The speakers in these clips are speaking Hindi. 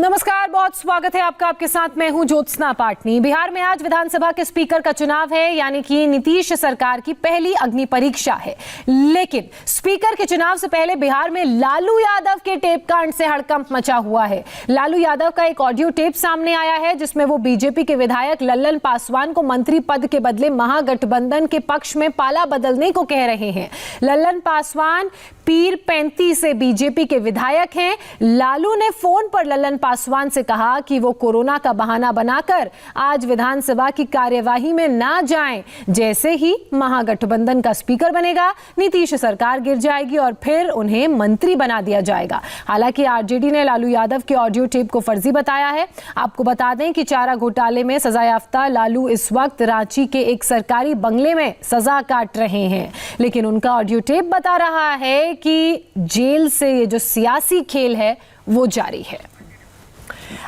नमस्कार, बहुत स्वागत है आपका। आपके साथ मैं हूं ज्योत्सना पाटनी। बिहार में आज विधानसभा के स्पीकर का चुनाव है, यानी कि नीतीश सरकार की पहली अग्नि परीक्षा है। लेकिन स्पीकर के चुनाव से पहले बिहार में लालू यादव के टेप कांड से हड़कंप मचा हुआ है। लालू यादव का एक ऑडियो टेप सामने आया है जिसमें वो बीजेपी के विधायक लल्लन पासवान को मंत्री पद के बदले महागठबंधन के पक्ष में पाला बदलने को कह रहे हैं। लल्लन पासवान पीर 35 से बीजेपी के विधायक हैं। लालू ने फोन पर लल्लन पासवान से कहा कि वो कोरोना का बहाना बनाकर आज विधानसभा की कार्यवाही में ना जाएं। जैसे ही महागठबंधन का स्पीकर बनेगा, नीतीश सरकार गिर जाएगी और फिर उन्हें मंत्री बना दिया जाएगा। हालांकि आरजेडी ने लालू यादव के ऑडियो टेप को फर्जी बताया है। आपको बता दें कि चारा घोटाले में सजायाफ्ता लालू इस वक्त रांची के एक सरकारी बंगले में सजा काट रहे हैं, लेकिन उनका ऑडियो टेप बता रहा है कि जेल से ये जो सियासी खेल है वो जारी है।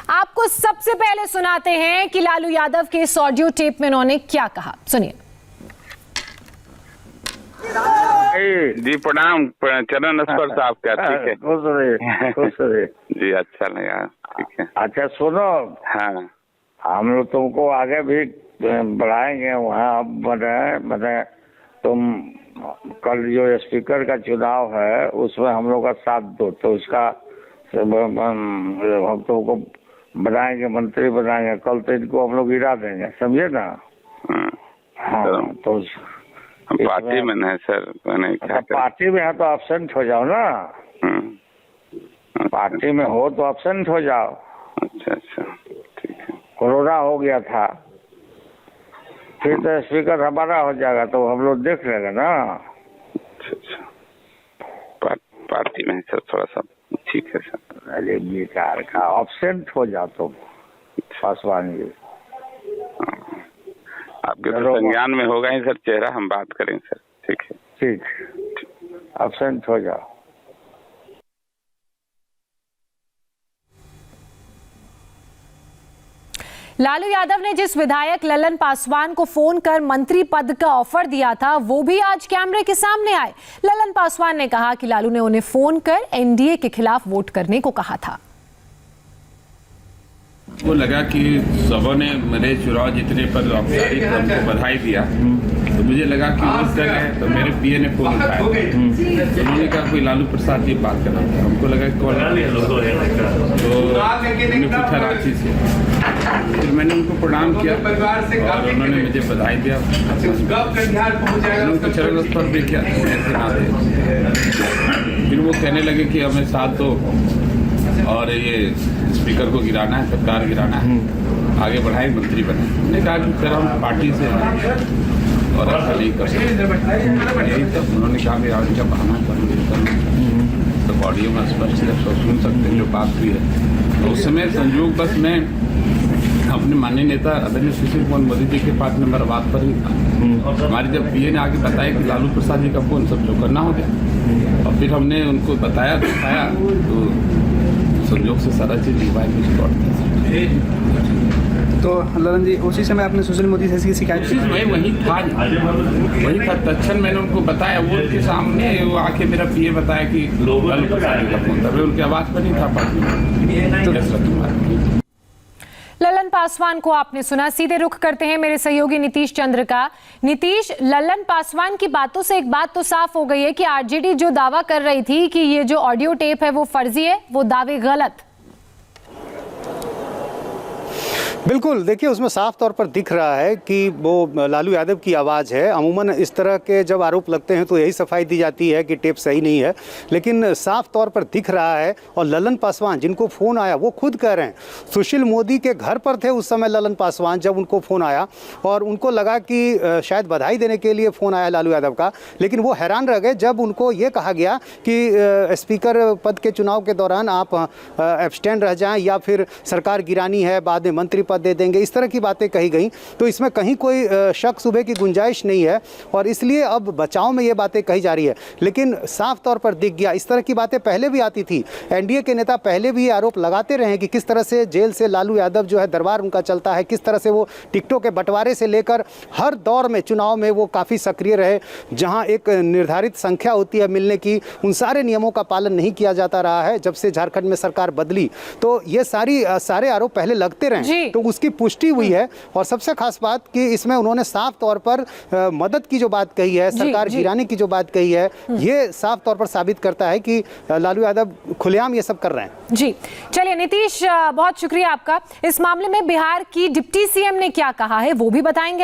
आपको सबसे पहले सुनाते हैं कि लालू यादव के इस ऑडियो टेप में उन्होंने क्या कहा, सुनिए। जी प्रणाम, चरण स्पर्श आपका। ठीक है, खुश रहे जी, अच्छा लगा। ठीक है, अच्छा सुनो, हाँ हम लोग तुमको आगे भी बढ़ाएंगे। वहाँ मैंने तुम कल जो स्पीकर का चुनाव है उसमें हम लोग का साथ दो, तो उसका हम तुमको बनाएंगे, मंत्री बनाएंगे। कल तो इनको हम लोग गिरा देंगे, समझे ना। हाँ, तो हम पार्टी में नहीं सर, मैंने क्या पार्टी में है तो एब्सेंट हो जाओ ना। पार्टी में हो तो एब्सेंट हो जाओ। अच्छा अच्छा, ठीक है। कोरोना हो गया था, फिर तो स्पीकर हमारा हो जाएगा, तो हम लोग देख लेंगे ना। अच्छा अच्छा, पार्टी में सर थोड़ा सा ठीक है सर। अरे बेकार का, एब्सेंट हो जाओ तुम पासवान जी। आपके तो संज्ञान में होगा ही सर चेहरा, हम बात करेंगे सर। ठीक है, ठीक, एब्सेंट हो जाओ। लालू यादव ने जिस विधायक लल्लन पासवान को फोन कर मंत्री पद का ऑफर दिया था, वो भी आज कैमरे के सामने आए। लल्लन पासवान ने कहा कि लालू ने उन्हें फोन कर एनडीए के खिलाफ वोट करने को कहा था। वो लगा कि सबों ने मेरे चुनाव जीतने पर औपचारिक हमको बधाई दिया, तो मुझे लगा कि वोट कर रहे हैं। तो मेरे पीए ने फोन उठाया, तो उन्होंने कहा कोई लालू प्रसाद जी बात करना था। हमको लगा कौन, तो उन्होंने पूछा रांची से। फिर मैंने उनको प्रणाम किया और उन्होंने मुझे बधाई दिया। उनको चरण स्पर्श भी किया। फिर वो कहने लगे कि हमें साथ दो और ये स्पीकर को गिराना है, सरकार गिराना है, आगे बढ़ाए, मंत्री बने। हमने कहा कि सर हम पार्टी से हैं और ऐसा नहीं कर सकते। यही तब उन्होंने कहा कि आज का बहाना कर, तो ऑडियो में स्पष्ट सुन सकते हैं जो बात हुई है। तो उस समय संयोग बस मैं अपने माननीय नेता आदरणीय सुशील कुमार मोदी जी के पास में मेरा बात पर ही था। हमारे जब पीए ने आके बताया कि लालू प्रसाद जी का फोन सब जो करना हो गया, और फिर हमने उनको बताया, दिखाया, तो संयोग से सारा चीज मोबाइल में रिकॉर्ड था। तो ललन जी, उसी समय आपने सुशील मोदी से इसकी शिकायत की? मैं वही था तत्क्षण मैंने उनको बताया, वो उनके सामने वो आके मेरा पीए बताया कि लालू प्रसाद जी का फोन था। उनकी आवाज पर नहीं था। लल्लन पासवान को आपने सुना। सीधे रुख करते हैं मेरे सहयोगी नीतीश चंद्र का। नीतीश, लल्लन पासवान की बातों से एक बात तो साफ हो गई है कि आरजेडी जो दावा कर रही थी कि ये जो ऑडियो टेप है वो फर्जी है, वो दावे गलत। बिल्कुल, देखिए उसमें साफ तौर पर दिख रहा है कि वो लालू यादव की आवाज़ है। अमूमन इस तरह के जब आरोप लगते हैं तो यही सफाई दी जाती है कि टेप सही नहीं है, लेकिन साफ तौर पर दिख रहा है। और लल्लन पासवान जिनको फ़ोन आया वो खुद कह रहे हैं सुशील मोदी के घर पर थे उस समय लल्लन पासवान, जब उनको फ़ोन आया और उनको लगा कि शायद बधाई देने के लिए फ़ोन आया लालू यादव का, लेकिन वो हैरान रह गए जब उनको ये कहा गया कि स्पीकर पद के चुनाव के दौरान आप एब्सटेंड रह जाएँ या फिर सरकार गिरानी है, बाद में मंत्री पद दे देंगे, इस तरह की बातें कही गई। तो इसमें कहीं कोई शक शुबे की गुंजाइश नहीं है और इसलिए अब बचाव में ये बातें कही जा रही है। लेकिन साफ तौर पर दिख गया, इस तरह की बातें पहले भी आती थी। एनडीए के नेता पहले भी ये आरोप लगाते रहे कि किस तरह से जेल से लालू यादव जो है दरबार उनका चलता है, किस तरह से वो टिकटों के बंटवारे से लेकर हर दौर में चुनाव में वो काफ़ी सक्रिय रहे। जहां एक निर्धारित संख्या होती है मिलने की, उन सारे नियमों का पालन नहीं किया जाता रहा है जब से झारखंड में सरकार बदली। तो ये सारे आरोप पहले लगते रहे, तो उसकी पुष्टि हुई है। और सबसे खास बात कि इसमें उन्होंने साफ तौर पर मदद की जो बात कही है, सरकार गिराने की जो बात कही है, ये साफ तौर पर साबित करता है कि लालू यादव खुलेआम ये सब कर रहे हैं। जी चलिए नीतीश, बहुत शुक्रिया आपका। इस मामले में बिहार की डिप्टी सीएम ने क्या कहा है वो भी बताएंगे।